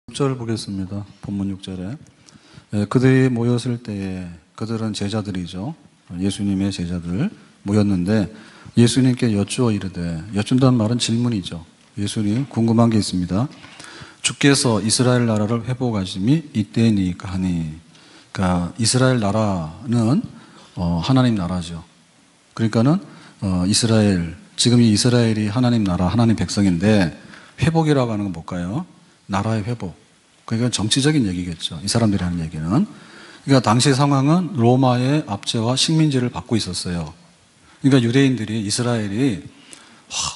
6절 보겠습니다. 본문 6절에 그들이 모였을 때에 그들은 제자들이죠. 예수님의 제자들 모였는데 예수님께 여쭈어 이르되, 여쭌다는 말은 질문이죠. 예수님 궁금한 게 있습니다. 주께서 이스라엘 나라를 회복하심이 이때니까 하니, 그러니까 이스라엘 나라는 하나님 나라죠. 그러니까는 이스라엘, 지금 이 이스라엘이 하나님 나라, 하나님 백성인데 회복이라고 하는 건 뭘까요? 나라의 회복. 그러니까 정치적인 얘기겠죠. 이 사람들이 하는 얘기는. 그러니까 당시 상황은 로마의 압제와 식민지를 받고 있었어요. 그러니까 유대인들이, 이스라엘이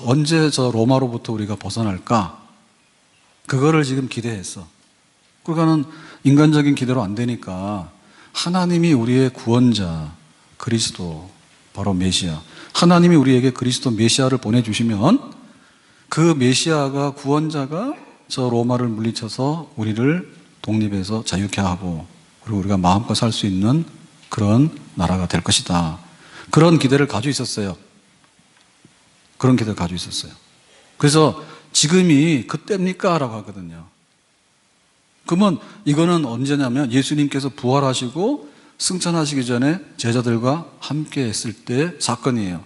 언제 저 로마로부터 우리가 벗어날까? 그거를 지금 기대했어. 그러니까는 인간적인 기대로 안 되니까 하나님이 우리의 구원자 그리스도, 바로 메시아, 하나님이 우리에게 그리스도 메시아를 보내주시면 그 메시아가, 구원자가 저 로마를 물리쳐서 우리를 독립해서 자유케 하고, 그리고 우리가 마음껏 살 수 있는 그런 나라가 될 것이다. 그런 기대를 가지고 있었어요. 그런 기대를 가지고 있었어요. 그래서 지금이 그때입니까? 라고 하거든요. 그러면 이거는 언제냐면 예수님께서 부활하시고 승천하시기 전에 제자들과 함께 했을 때 사건이에요.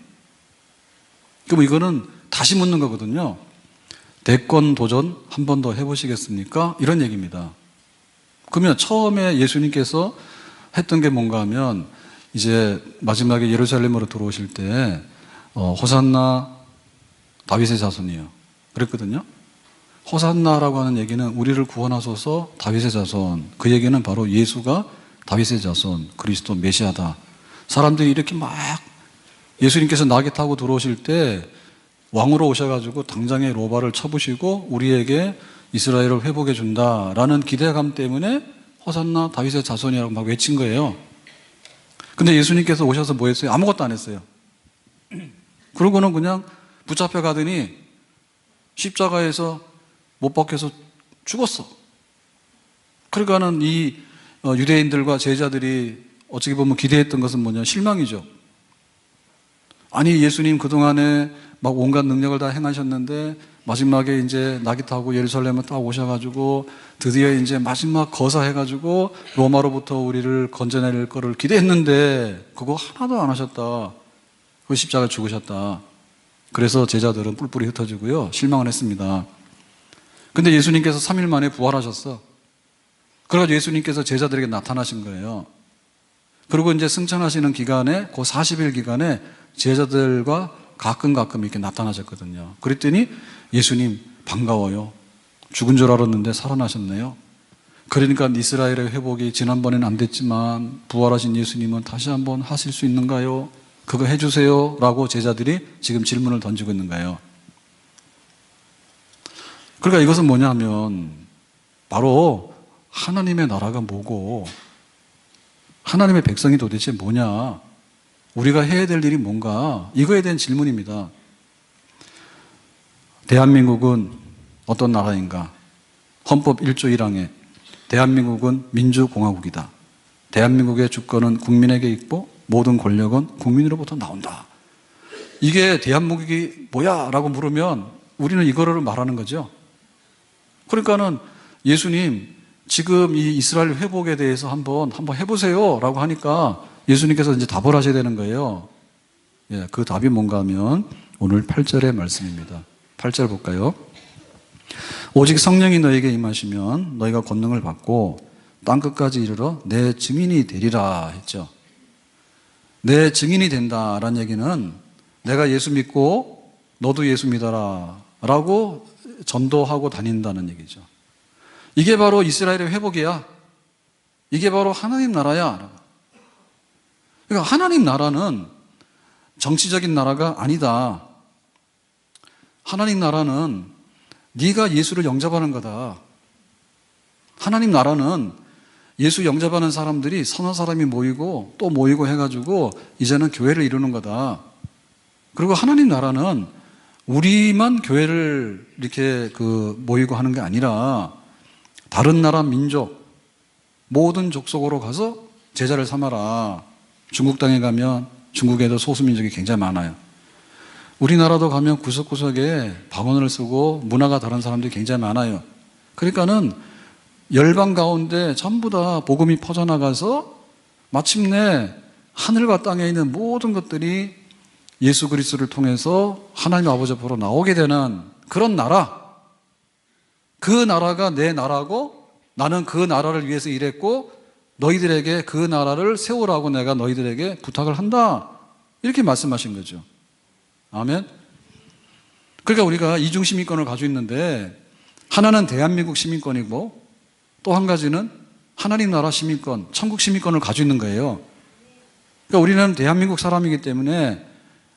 그럼 이거는 다시 묻는 거거든요. 대권 도전 한 번 더 해보시겠습니까? 이런 얘기입니다. 그러면 처음에 예수님께서 했던 게 뭔가 하면, 이제 마지막에 예루살렘으로 들어오실 때 호산나 다윗의 자손이요 그랬거든요. 호산나라고 하는 얘기는 우리를 구원하소서 다윗의 자손, 그 얘기는 바로 예수가 다윗의 자손, 그리스도 메시아다. 사람들이 이렇게 막 예수님께서 나귀 타고 들어오실 때 왕으로 오셔가지고 당장에 로바를 쳐부시고 우리에게 이스라엘을 회복해 준다라는 기대감 때문에 호산나 다윗의 자손이라고 막 외친 거예요. 근데 예수님께서 오셔서 뭐 했어요? 아무것도 안 했어요. 그러고는 그냥 붙잡혀 가더니 십자가에서 못 박혀서 죽었어. 그러니까는 이 유대인들과 제자들이 어떻게 보면 기대했던 것은 뭐냐? 실망이죠. 아니, 예수님 그동안에 막 온갖 능력을 다 행하셨는데 마지막에 이제 나귀 타고 예루살렘에 딱 오셔가지고 드디어 이제 마지막 거사해가지고 로마로부터 우리를 건져낼 거를 기대했는데 그거 하나도 안 하셨다. 그 십자가에 죽으셨다. 그래서 제자들은 뿔뿔이 흩어지고요, 실망을 했습니다. 근데 예수님께서 3일 만에 부활하셨어. 그래가지고 예수님께서 제자들에게 나타나신 거예요. 그리고 이제 승천하시는 기간에, 그 40일 기간에 제자들과 가끔 이렇게 나타나셨거든요. 그랬더니 예수님 반가워요. 죽은 줄 알았는데 살아나셨네요. 그러니까 이스라엘의 회복이 지난번에는 안 됐지만 부활하신 예수님은 다시 한번 하실 수 있는가요? 그거 해주세요 라고 제자들이 지금 질문을 던지고 있는 거예요. 그러니까 이것은 뭐냐 하면 바로 하나님의 나라가 뭐고 하나님의 백성이 도대체 뭐냐, 우리가 해야 될 일이 뭔가, 이거에 대한 질문입니다. 대한민국은 어떤 나라인가? 헌법 1조 1항에 대한민국은 민주공화국이다. 대한민국의 주권은 국민에게 있고 모든 권력은 국민으로부터 나온다. 이게 대한민국이 뭐야? 라고 물으면 우리는 이거를 말하는 거죠. 그러니까는 예수님 지금 이 이스라엘 회복에 대해서 한번 해보세요 라고 하니까 예수님께서 이제 답을 하셔야 되는 거예요. 예, 그 답이 뭔가 하면 오늘 8절의 말씀입니다. 8절 볼까요? 오직 성령이 너에게 임하시면 너희가 권능을 받고 땅끝까지 이르러 내 증인이 되리라 했죠. 내 증인이 된다라는 얘기는 내가 예수 믿고 너도 예수 믿어라 라고 전도하고 다닌다는 얘기죠. 이게 바로 이스라엘의 회복이야. 이게 바로 하나님 나라야. 그러니까 하나님 나라는 정치적인 나라가 아니다. 하나님 나라는 네가 예수를 영접하는 거다. 하나님 나라는 예수 영접하는 사람들이 서너 사람이 모이고 또 모이고 해가지고 이제는 교회를 이루는 거다. 그리고 하나님 나라는 우리만 교회를 이렇게 모이고 하는 게 아니라 다른 나라 민족 모든 족속으로 가서 제자를 삼아라. 중국 땅에 가면 중국에도 소수민족이 굉장히 많아요. 우리나라도 가면 구석구석에 방언을 쓰고 문화가 다른 사람들이 굉장히 많아요. 그러니까는 열방 가운데 전부 다 복음이 퍼져나가서 마침내 하늘과 땅에 있는 모든 것들이 예수 그리스도를 통해서 하나님 아버지 앞으로 나오게 되는 그런 나라, 그 나라가 내 나라고 나는 그 나라를 위해서 일했고 너희들에게 그 나라를 세우라고 내가 너희들에게 부탁을 한다, 이렇게 말씀하신 거죠. 아멘. 그러니까 우리가 이중 시민권을 가지고 있는데 하나는 대한민국 시민권이고 또 한 가지는 하나님 나라 시민권, 천국 시민권을 가지고 있는 거예요. 그러니까 우리는 대한민국 사람이기 때문에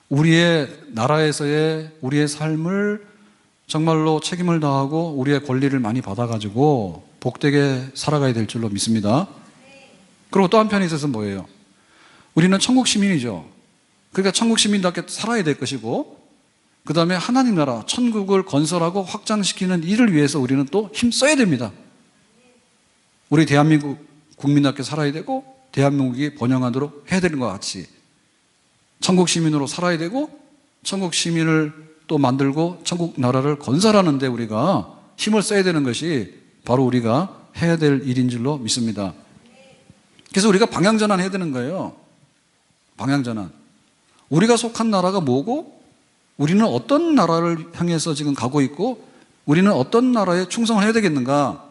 우리의 나라에서의 우리의 삶을 정말로 책임을 다하고 우리의 권리를 많이 받아가지고 복되게 살아가야 될 줄로 믿습니다. 그리고 또 한편에 있어서 뭐예요? 우리는 천국 시민이죠. 그러니까 천국 시민답게 살아야 될 것이고 그 다음에 하나님 나라, 천국을 건설하고 확장시키는 일을 위해서 우리는 또 힘써야 됩니다. 우리 대한민국 국민답게 살아야 되고 대한민국이 번영하도록 해야 되는 것 같이 천국 시민으로 살아야 되고 천국 시민을 또 만들고 천국 나라를 건설하는데 우리가 힘을 써야 되는 것이 바로 우리가 해야 될 일인 줄로 믿습니다. 그래서 우리가 방향전환 해야 되는 거예요. 방향전환. 우리가 속한 나라가 뭐고 우리는 어떤 나라를 향해서 지금 가고 있고 우리는 어떤 나라에 충성을 해야 되겠는가.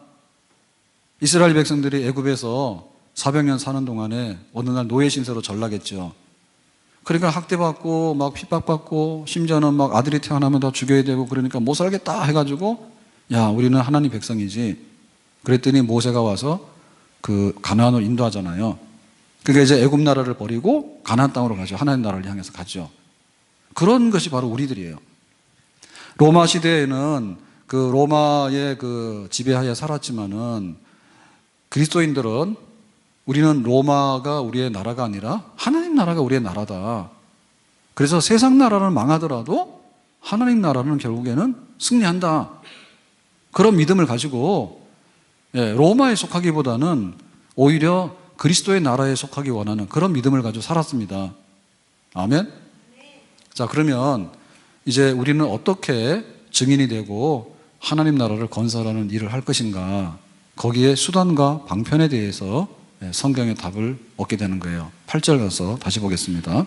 이스라엘 백성들이 애굽에서 400년 사는 동안에 어느 날 노예 신세로 전락했죠. 그러니까 학대받고 막 핍박받고 심지어는 막 아들이 태어나면 다 죽여야 되고 그러니까 못 살겠다 해가지고 야 우리는 하나님 백성이지. 그랬더니 모세가 와서 그 가나안으로 인도하잖아요. 그러니까 이제 애굽 나라를 버리고 가나안 땅으로 가죠. 하나님 나라를 향해서 가죠. 그런 것이 바로 우리들이에요. 로마 시대에는 그 로마의 그 지배하에 살았지만은 그리스도인들은 우리는 로마가 우리의 나라가 아니라 하나님 나라가 우리의 나라다. 그래서 세상 나라는 망하더라도 하나님 나라는 결국에는 승리한다. 그런 믿음을 가지고 로마에 속하기보다는 오히려 그리스도의 나라에 속하기 원하는 그런 믿음을 가지고 살았습니다. 아멘? 자, 그러면 이제 우리는 어떻게 증인이 되고 하나님 나라를 건설하는 일을 할 것인가? 거기에 수단과 방편에 대해서 성경의 답을 얻게 되는 거예요. 8절 가서 다시 보겠습니다.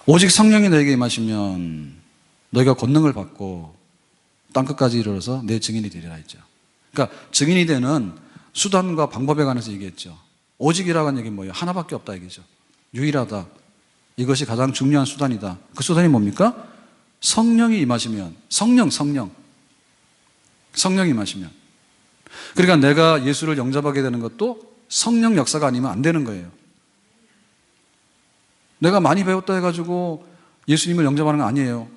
오직 성령이 너에게 임하시면 너희가 권능을 받고 땅끝까지 이르러서 내 증인이 되리라 했죠. 그러니까 증인이 되는 수단과 방법에 관해서 얘기했죠. 오직이라고 하는 얘기는 뭐예요? 하나밖에 없다 얘기죠. 유일하다. 이것이 가장 중요한 수단이다. 그 수단이 뭡니까? 성령이 임하시면, 성령이 임하시면. 그러니까 내가 예수를 영접하게 되는 것도 성령 역사가 아니면 안 되는 거예요. 내가 많이 배웠다 해가지고 예수님을 영접하는 건 아니에요.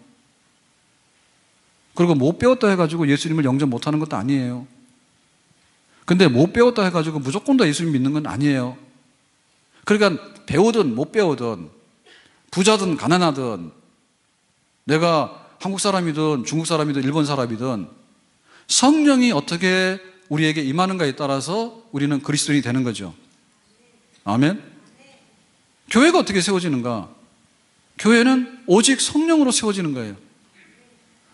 그리고 못 배웠다 해가지고 예수님을 영접 못하는 것도 아니에요. 근데 못 배웠다 해가지고 무조건 다 예수님 믿는 건 아니에요. 그러니까 배우든 못 배우든 부자든 가난하든 내가 한국 사람이든 중국 사람이든 일본 사람이든 성령이 어떻게 우리에게 임하는가에 따라서 우리는 그리스도인이 되는 거죠. 아멘. 교회가 어떻게 세워지는가? 교회는 오직 성령으로 세워지는 거예요.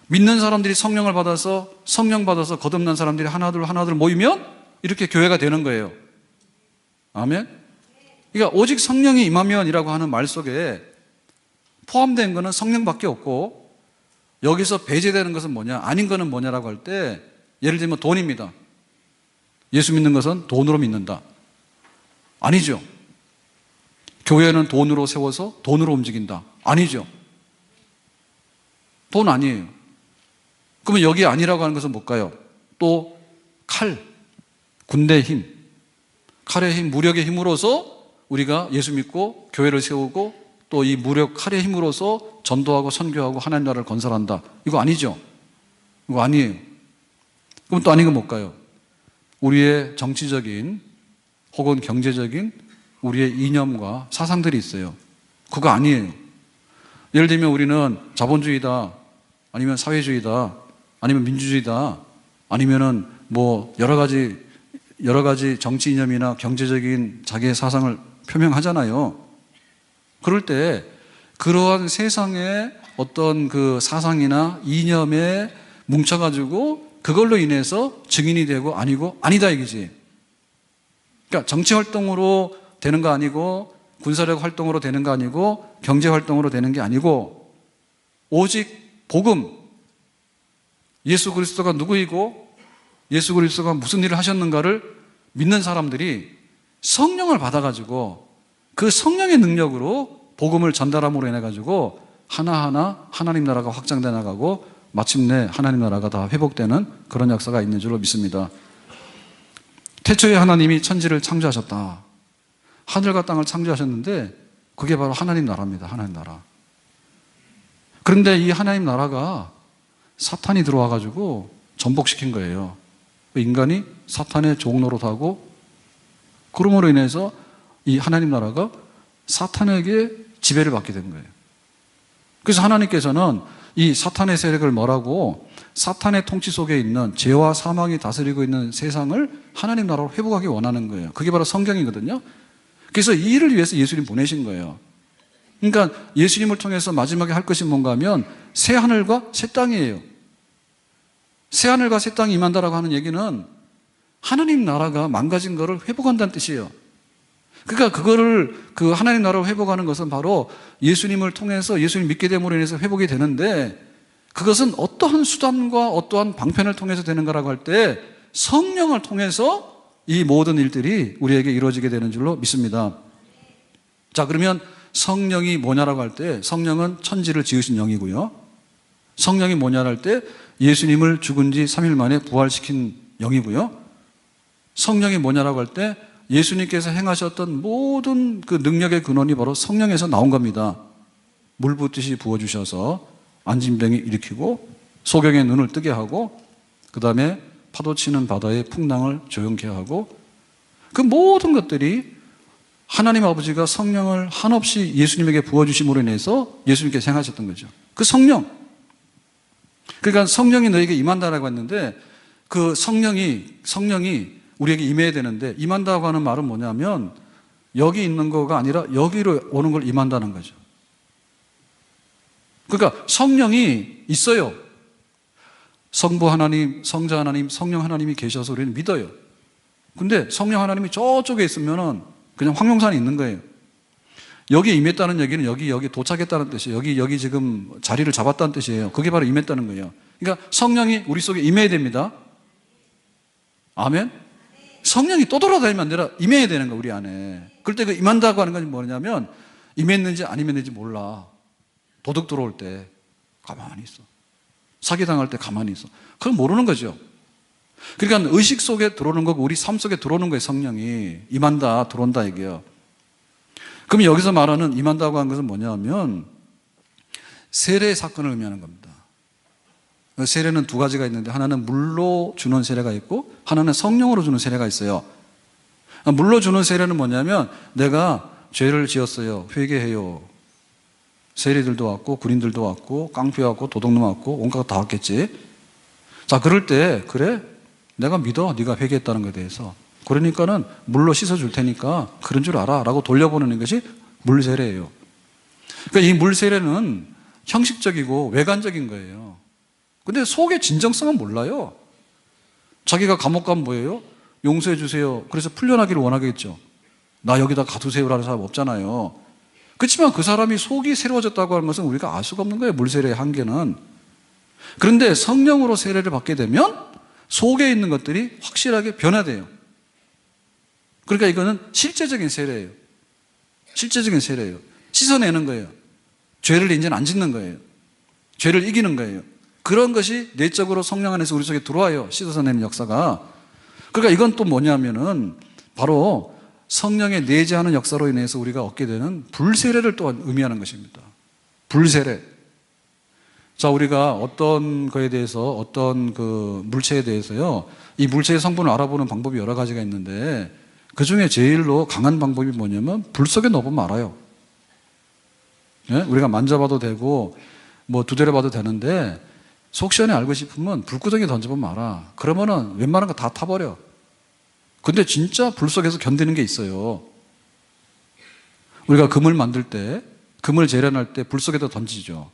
믿는 사람들이 성령을 받아서 성령 받아서 거듭난 사람들이 하나둘 모이면 이렇게 교회가 되는 거예요. 아멘. 그러니까 오직 성령이 임하면이라고 하는 말 속에 포함된 것은 성령밖에 없고 여기서 배제되는 것은 뭐냐, 아닌 것은 뭐냐라고 할 때 예를 들면 돈입니다. 예수 믿는 것은 돈으로 믿는다. 아니죠. 교회는 돈으로 세워서 돈으로 움직인다. 아니죠. 돈 아니에요. 그러면 여기 아니라고 하는 것은 뭘까요? 또 칼, 군대의 힘, 칼의 힘, 무력의 힘으로서 우리가 예수 믿고 교회를 세우고 또 이 무력, 칼의 힘으로서 전도하고 선교하고 하나님 나라를 건설한다. 이거 아니죠. 이거 아니에요. 그럼 또 아닌 건 뭘까요? 우리의 정치적인 혹은 경제적인 우리의 이념과 사상들이 있어요. 그거 아니에요. 예를 들면 우리는 자본주의다, 아니면 사회주의다, 아니면 민주주의다, 아니면은 뭐 여러 가지 정치 이념이나 경제적인 자기의 사상을 표명하잖아요. 그럴 때 그러한 세상의 어떤 그 사상이나 이념에 뭉쳐가지고 그걸로 인해서 증인이 되고 아니고 아니다 이거지. 그러니까 정치 활동으로 되는 거 아니고 군사력 활동으로 되는 거 아니고 경제 활동으로 되는 게 아니고 오직 복음, 예수 그리스도가 누구이고 예수 그리스도가 무슨 일을 하셨는가를 믿는 사람들이 성령을 받아가지고 그 성령의 능력으로 복음을 전달함으로 인해가지고 하나하나 하나님 나라가 확장돼 나가고 마침내 하나님 나라가 다 회복되는 그런 역사가 있는 줄로 믿습니다. 태초에 하나님이 천지를 창조하셨다. 하늘과 땅을 창조하셨는데 그게 바로 하나님 나라입니다. 하나님 나라. 그런데 이 하나님 나라가 사탄이 들어와가지고 전복시킨 거예요. 인간이 사탄의 종노릇하고 그러므로 인해서 이 하나님 나라가 사탄에게 지배를 받게 된 거예요. 그래서 하나님께서는 이 사탄의 세력을 뭐라고 사탄의 통치 속에 있는 죄와 사망이 다스리고 있는 세상을 하나님 나라로 회복하기 원하는 거예요. 그게 바로 성경이거든요. 그래서 이 일을 위해서 예수님 보내신 거예요. 그러니까 예수님을 통해서 마지막에 할 것이 뭔가 하면 새 하늘과 새 땅이에요. 새 하늘과 새 땅이 임한다라고 하는 얘기는 하나님 나라가 망가진 것을 회복한다는 뜻이에요. 그러니까 그거를 그 하나님 나라로 회복하는 것은 바로 예수님을 통해서 예수님 믿게 됨으로 인해서 회복이 되는데 그것은 어떠한 수단과 어떠한 방편을 통해서 되는 거라고 할 때 성령을 통해서 이 모든 일들이 우리에게 이루어지게 되는 줄로 믿습니다. 자, 그러면 성령이 뭐냐라고 할 때 성령은 천지를 지으신 영이고요. 성령이 뭐냐라고 할 때 예수님을 죽은 지 3일 만에 부활시킨 영이고요. 성령이 뭐냐라고 할 때 예수님께서 행하셨던 모든 그 능력의 근원이 바로 성령에서 나온 겁니다. 물 붓듯이 부어주셔서 안진병이 일으키고 소경의 눈을 뜨게 하고 그 다음에 파도 치는 바다의 풍랑을 조용케 하고 그 모든 것들이 하나님 아버지가 성령을 한없이 예수님에게 부어주심으로 인해서 예수님께서 행하셨던 거죠. 그 성령. 그러니까 성령이 너에게 임한다라고 했는데 그 성령이 우리에게 임해야 되는데 임한다고 하는 말은 뭐냐면 여기 있는 거가 아니라 여기로 오는 걸 임한다는 거죠. 그러니까 성령이 있어요. 성부 하나님, 성자 하나님, 성령 하나님이 계셔서 우리는 믿어요. 근데 성령 하나님이 저쪽에 있으면은 그냥 황룡산에 있는 거예요. 여기에 임했다는 얘기는 여기 도착했다는 뜻이에요. 여기 지금 자리를 잡았다는 뜻이에요. 그게 바로 임했다는 거예요. 그러니까 성령이 우리 속에 임해야 됩니다. 아멘? 성령이 또 돌아다니면 안 되라 임해야 되는 거예요, 우리 안에. 그럴 때 그 임한다고 하는 건 뭐냐면 임했는지 안 임했는지 몰라. 도둑 들어올 때 가만히 있어. 사기당할 때 가만히 있어. 그건 모르는 거죠. 그러니까 의식 속에 들어오는 거고 우리 삶 속에 들어오는 거예요, 성령이. 임한다, 들어온다 얘기예요. 그럼 여기서 말하는 임한다고 하는 것은 뭐냐면 세례 사건을 의미하는 겁니다. 세례는 두 가지가 있는데 하나는 물로 주는 세례가 있고 하나는 성령으로 주는 세례가 있어요. 물로 주는 세례는 뭐냐면 내가 죄를 지었어요. 회개해요. 세리들도 왔고 군인들도 왔고 깡패 왔고 도둑놈 왔고 온갖 다 왔겠지. 자, 그럴 때 그래? 내가 믿어. 네가 회개했다는 것에 대해서. 그러니까는 물로 씻어줄 테니까 그런 줄 알아 라고 돌려보내는 것이 물세례예요. 그러니까 이 물세례는 형식적이고 외관적인 거예요. 근데 속의 진정성은 몰라요. 자기가 감옥 가면 뭐예요? 용서해 주세요. 그래서 풀려나기를 원하겠죠. 나 여기다 가두세요라는 사람 없잖아요. 그렇지만 그 사람이 속이 새로워졌다고 하는 것은 우리가 알 수가 없는 거예요. 물세례의 한계는. 그런데 성령으로 세례를 받게 되면 속에 있는 것들이 확실하게 변화돼요. 그러니까 이거는 실제적인 세례예요. 실제적인 세례예요. 씻어내는 거예요. 죄를 이제는 안 짓는 거예요. 죄를 이기는 거예요. 그런 것이 내적으로 성령 안에서 우리 속에 들어와요. 씻어내는 역사가. 그러니까 이건 또 뭐냐면은 바로 성령의 내재하는 역사로 인해서 우리가 얻게 되는 불세례를 또한 의미하는 것입니다. 불세례. 자, 우리가 어떤 거에 대해서 어떤 그 물체에 대해서요, 이 물체의 성분을 알아보는 방법이 여러 가지가 있는데 그 중에 제일로 강한 방법이 뭐냐면 불 속에 넣어보면 알아요. 예? 우리가 만져봐도 되고 뭐 두드려 봐도 되는데 속 시원히 알고 싶으면 불구덩이 던져보면 알아. 그러면은 웬만한 거 다 타버려. 근데 진짜 불 속에서 견디는 게 있어요. 우리가 금을 만들 때, 금을 재련할 때 불 속에다 던지죠.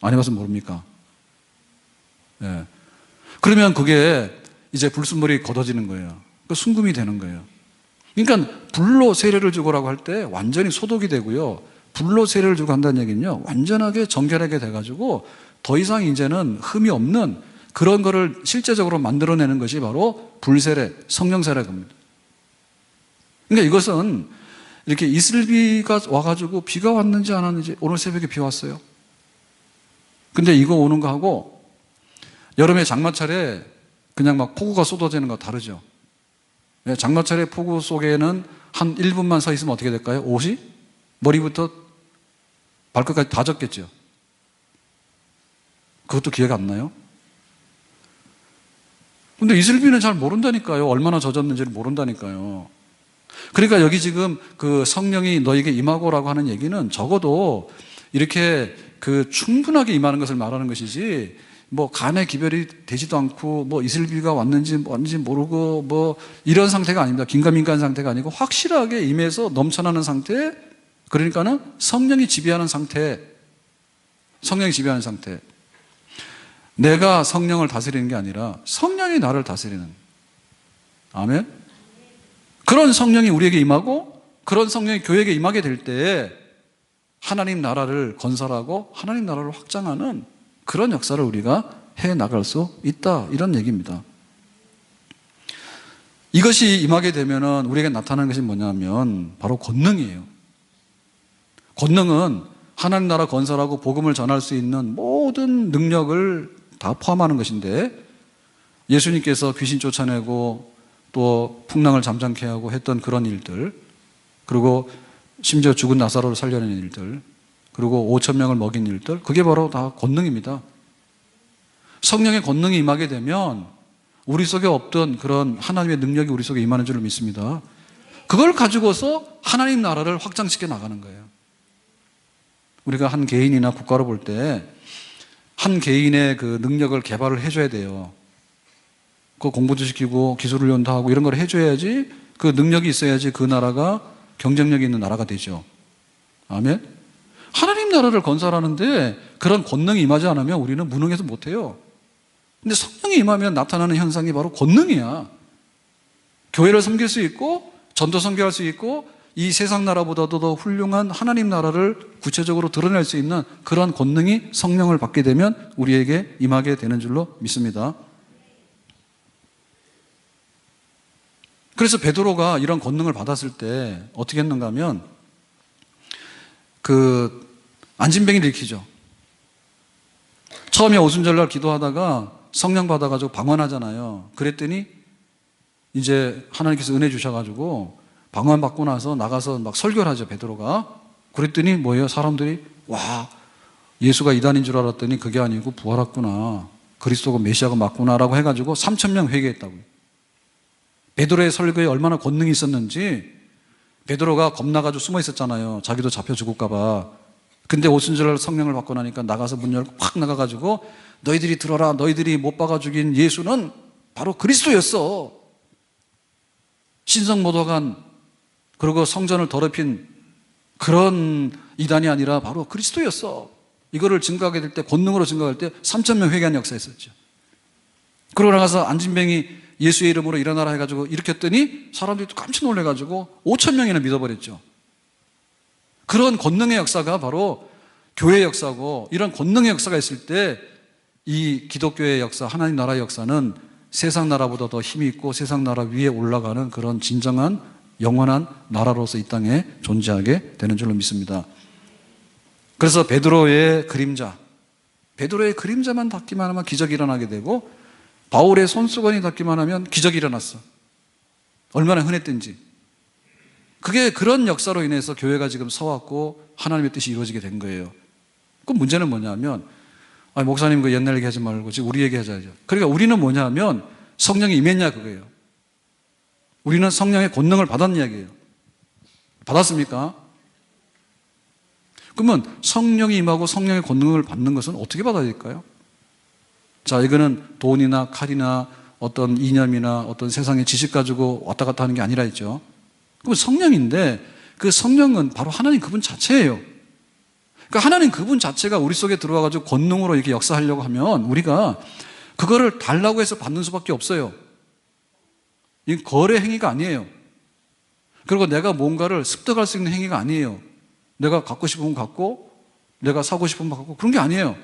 안 해봐서 모릅니까? 예. 그러면 그게 이제 불순물이 걷어지는 거예요. 그 순금이 되는 거예요. 그러니까 불로 세례를 주고라고 할 때 완전히 소독이 되고요. 불로 세례를 주고 한다는 얘기는요, 완전하게 정결하게 돼가지고 더 이상 이제는 흠이 없는 그런 거를 실제적으로 만들어내는 것이 바로 불세례, 성령세례 겁니다. 그러니까 이것은 이렇게 이슬비가 와가지고 비가 왔는지 안 왔는지, 오늘 새벽에 비 왔어요. 근데 이거 오는 거하고 여름에 장마철에 그냥 막 폭우가 쏟아지는 거 다르죠. 장마철에 폭우 속에는 한 1분만 서 있으면 어떻게 될까요? 옷이 머리부터 발끝까지 다 젖겠죠. 그것도 기억 안 나요? 근데 이슬비는 잘 모른다니까요. 얼마나 젖었는지를 모른다니까요. 그러니까 여기 지금 그 성령이 너에게 임하고라고 하는 얘기는 적어도 이렇게 그 충분하게 임하는 것을 말하는 것이지, 뭐 간의 기별이 되지도 않고 뭐 이슬비가 왔는지 뭔지 모르고 뭐 이런 상태가 아닙니다. 긴가민가한 상태가 아니고 확실하게 임해서 넘쳐나는 상태, 그러니까는 성령이 지배하는 상태, 성령이 지배하는 상태. 내가 성령을 다스리는 게 아니라 성령이 나를 다스리는, 아멘? 그런 성령이 우리에게 임하고 그런 성령이 교회에게 임하게 될 때 하나님 나라를 건설하고 하나님 나라를 확장하는 그런 역사를 우리가 해나갈 수 있다, 이런 얘기입니다. 이것이 임하게 되면 우리에게 나타나는 것이 뭐냐면 바로 권능이에요. 권능은 하나님 나라 건설하고 복음을 전할 수 있는 모든 능력을 다 포함하는 것인데, 예수님께서 귀신 쫓아내고 또 풍랑을 잠잠케 하고 했던 그런 일들, 그리고 심지어 죽은 나사로를 살려낸 일들, 그리고 5,000명을 먹인 일들, 그게 바로 다 권능입니다. 성령의 권능이 임하게 되면 우리 속에 없던 그런 하나님의 능력이 우리 속에 임하는 줄을 믿습니다. 그걸 가지고서 하나님 나라를 확장시켜 나가는 거예요. 우리가 한 개인이나 국가로 볼 때 한 개인의 그 능력을 개발을 해줘야 돼요. 그 공부도 시키고 기술훈련도 하고 이런 걸 해줘야지, 그 능력이 있어야지 그 나라가 경쟁력이 있는 나라가 되죠. 아멘? 하나님 나라를 건설하는데 그런 권능이 임하지 않으면 우리는 무능해서 못해요. 근데 성령이 임하면 나타나는 현상이 바로 권능이야. 교회를 섬길 수 있고 전도 선교할 수 있고 이 세상 나라보다도 더 훌륭한 하나님 나라를 구체적으로 드러낼 수 있는 그런 권능이 성령을 받게 되면 우리에게 임하게 되는 줄로 믿습니다. 그래서 베드로가 이런 권능을 받았을 때 어떻게 했는가 하면 그 안진뱅이를 일으키죠. 처음에 오순절날 기도하다가 성령 받아가지고 방언하잖아요. 그랬더니 이제 하나님께서 은혜 주셔가지고 방언 받고 나서 나가서 막 설교를 하죠, 베드로가. 그랬더니 뭐예요? 사람들이 와, 예수가 이단인 줄 알았더니 그게 아니고 부활했구나, 그리스도가 메시아가 맞구나라고 해가지고 3,000명 회개했다고요. 베드로의 설교에 얼마나 권능이 있었는지. 베드로가 겁나가지고 숨어 있었잖아요. 자기도 잡혀 죽을까 봐. 근데 오순절 성령을 받고 나니까 나가서 문 열고 확 나가가지고 너희들이 들어라, 너희들이 못 박아 죽인 예수는 바로 그리스도였어. 신성모독한, 그리고 성전을 더럽힌 그런 이단이 아니라 바로 그리스도였어. 이거를 증거하게 될 때, 권능으로 증거할 때 3,000명 회개한 역사가 있었죠. 그러고 나가서 안진뱅이 예수의 이름으로 일어나라 해가지고 일으켰더니 사람들이 또 깜짝 놀래가지고 5,000명이나 믿어버렸죠. 그런 권능의 역사가 바로 교회의 역사고, 이런 권능의 역사가 있을 때 이 기독교의 역사, 하나님 나라의 역사는 세상 나라보다 더 힘이 있고 세상 나라 위에 올라가는 그런 진정한 영원한 나라로서 이 땅에 존재하게 되는 줄로 믿습니다. 그래서 베드로의 그림자, 베드로의 그림자만 닿기만 하면 기적이 일어나게 되고, 바울의 손수건이 닿기만 하면 기적이 일어났어. 얼마나 흔했든지. 그게 그런 역사로 인해서 교회가 지금 서왔고 하나님의 뜻이 이루어지게 된 거예요. 그 문제는 뭐냐면, 목사님 그 옛날 얘기하지 말고 지금 우리 얘기하자죠. 그러니까 우리는 뭐냐면 성령이 임했냐 그거예요. 우리는 성령의 권능을 받았냐 이야기예요. 받았습니까? 그러면 성령이 임하고 성령의 권능을 받는 것은 어떻게 받아야 될까요? 자, 이거는 돈이나 칼이나 어떤 이념이나 어떤 세상의 지식 가지고 왔다 갔다 하는 게 아니라 했죠. 그럼 성령인데 그 성령은 바로 하나님 그분 자체예요. 그러니까 하나님 그분 자체가 우리 속에 들어와가지고 권능으로 이렇게 역사하려고 하면 우리가 그거를 달라고 해서 받는 수밖에 없어요. 이건 거래 행위가 아니에요. 그리고 내가 뭔가를 습득할 수 있는 행위가 아니에요. 내가 갖고 싶으면 갖고, 내가 사고 싶으면 갖고, 그런 게 아니에요.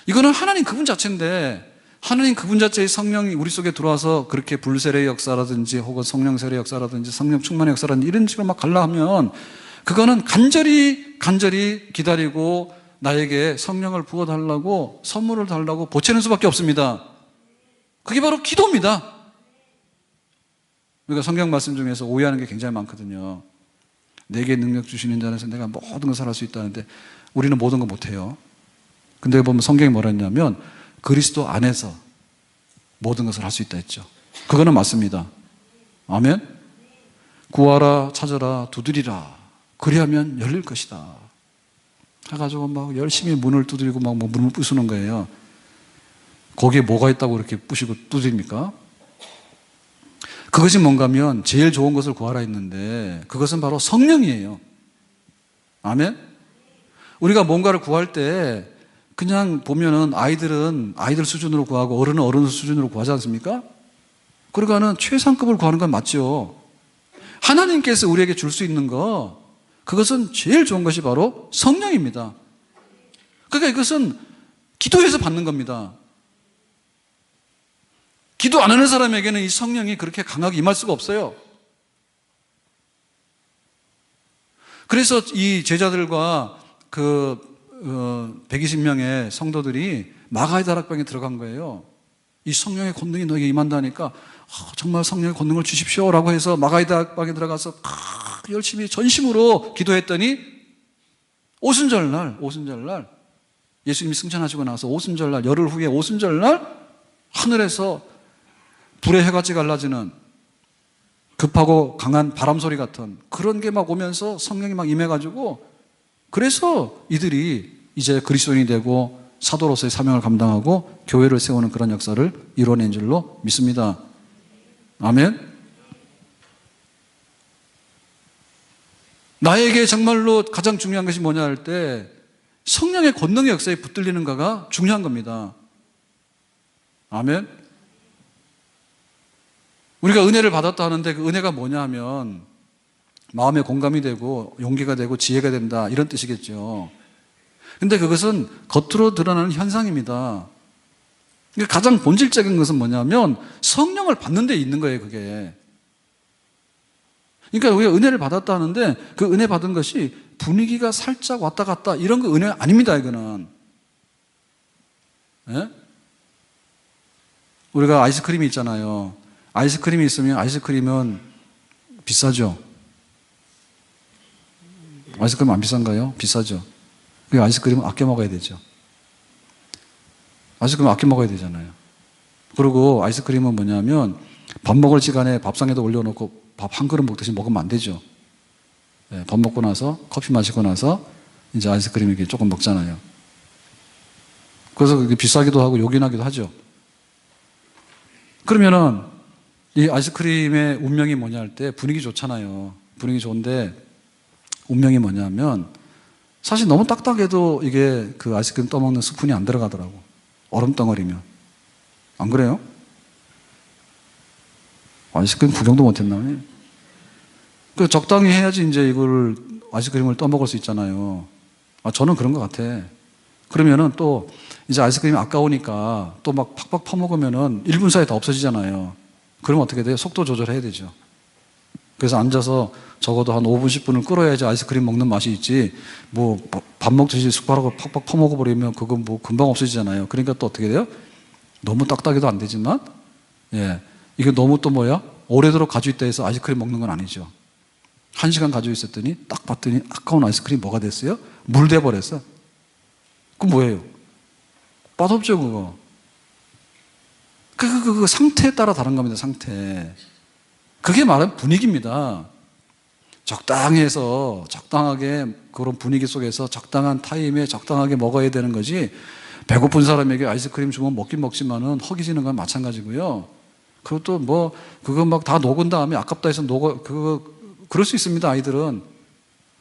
이거는 하나님 그분 자체인데, 하나님 그분 자체의 성령이 우리 속에 들어와서 그렇게 불세례의 역사라든지 혹은 성령 세례의 역사라든지 성령 충만의 역사라든지 이런 식으로 막 갈라 하면 그거는 간절히 기다리고 나에게 성령을 부어달라고 선물을 달라고 보채는 수밖에 없습니다. 그게 바로 기도입니다. 우리가 성경 말씀 중에서 오해하는 게 굉장히 많거든요. 내게 능력 주시는 자 안에서 내가 모든 것을 할 수 있다는데 우리는 모든 거 못해요. 근데 보면 성경이 뭐라 했냐면 그리스도 안에서 모든 것을 할 수 있다 했죠. 그거는 맞습니다. 아멘. 구하라, 찾아라, 두드리라. 그리하면 열릴 것이다. 해가지고 막 열심히 문을 두드리고 막 문을 부수는 거예요. 거기에 뭐가 있다고 그렇게 부시고 두드립니까? 그것이 뭔가 하면 제일 좋은 것을 구하라 했는데 그것은 바로 성령이에요. 아멘. 우리가 뭔가를 구할 때 그냥 보면은 아이들은 아이들 수준으로 구하고 어른은 어른 수준으로 구하지 않습니까? 그러니까는 최상급을 구하는 건 맞죠. 하나님께서 우리에게 줄 수 있는 거, 그것은 제일 좋은 것이 바로 성령입니다. 그러니까 이것은 기도해서 받는 겁니다. 기도 안 하는 사람에게는 이 성령이 그렇게 강하게 임할 수가 없어요. 그래서 이 제자들과 120명의 성도들이 마가의 다락방에 들어간 거예요. 이 성령의 권능이 너에게 임한다니까 정말 성령의 권능을 주십시오 라고 해서 마가의 다락방에 들어가서 열심히 전심으로 기도했더니 오순절날 예수님이 승천하시고 나서 오순절날 열흘 후에 오순절날 하늘에서 불의 해같이 갈라지는 급하고 강한 바람 소리 같은 그런 게 막 오면서 성령이 막 임해가지고 그래서 이들이 이제 그리스도인이 되고 사도로서의 사명을 감당하고 교회를 세우는 그런 역사를 이뤄낸 줄로 믿습니다. 아멘. 나에게 정말로 가장 중요한 것이 뭐냐 할 때 성령의 권능의 역사에 붙들리는가가 중요한 겁니다. 아멘. 우리가 은혜를 받았다 하는데 그 은혜가 뭐냐 하면 마음에 공감이 되고 용기가 되고 지혜가 된다 이런 뜻이겠죠. 근데 그것은 겉으로 드러나는 현상입니다. 가장 본질적인 것은 뭐냐면 성령을 받는 데 있는 거예요, 그게. 그러니까 우리가 은혜를 받았다 하는데 그 은혜 받은 것이 분위기가 살짝 왔다 갔다 이런 거 은혜 아닙니다, 이거는. 예? 우리가 아이스크림이 있잖아요. 아이스크림이 있으면 아이스크림은 비싸죠. 아이스크림 안 비싼가요? 비싸죠. 그 아이스크림은 아껴 먹어야 되죠. 아이스크림 아껴 먹어야 되잖아요. 그리고 아이스크림은 뭐냐면 밥 먹을 시간에 밥상에도 올려놓고 밥 한 그릇 먹듯이 먹으면 안 되죠. 네, 밥 먹고 나서 커피 마시고 나서 이제 아이스크림 이렇게 조금 먹잖아요. 그래서 그게 비싸기도 하고 요긴하기도 하죠. 그러면은 이 아이스크림의 운명이 뭐냐 할 때 분위기 좋잖아요. 분위기 좋은데 운명이 뭐냐면 사실 너무 딱딱해도 이게 그 아이스크림 떠먹는 스푼이 안 들어가더라고. 얼음덩어리면. 안 그래요? 아이스크림 구경도 못했나? 그 적당히 해야지 이제 이걸 아이스크림을 떠먹을 수 있잖아요. 저는 그런 것 같아. 그러면은 또 이제 아이스크림이 아까우니까 또 막 팍팍 퍼먹으면은 1분 사이에 다 없어지잖아요. 그러면 어떻게 돼요? 속도 조절해야 되죠. 그래서 앉아서 적어도 한 5분, 10분을 끓어야지 아이스크림 먹는 맛이 있지, 뭐 밥 먹듯이 숟가락을 팍팍 퍼먹어버리면 그건 뭐 금방 없어지잖아요. 그러니까 또 어떻게 돼요? 너무 딱딱해도 안 되지만, 예. 이게 너무 또 오래도록 가지고 있다 해서 아이스크림 먹는 건 아니죠. 1시간 가지고 있었더니 딱 봤더니 아까운 아이스크림 뭐가 됐어요? 물 돼버렸어. 그럼 뭐예요? 맛없죠, 그거. 그 상태에 따라 다른 겁니다, 상태. 그게 말하는 분위기입니다. 적당해서, 적당하게 그런 분위기 속에서 적당한 타임에 적당하게 먹어야 되는 거지, 배고픈 사람에게 아이스크림 주면 먹긴 먹지만은 허기지는 건 마찬가지고요. 그것도 그거 막 다 녹은 다음에 아깝다 해서 그럴 수 있습니다, 아이들은.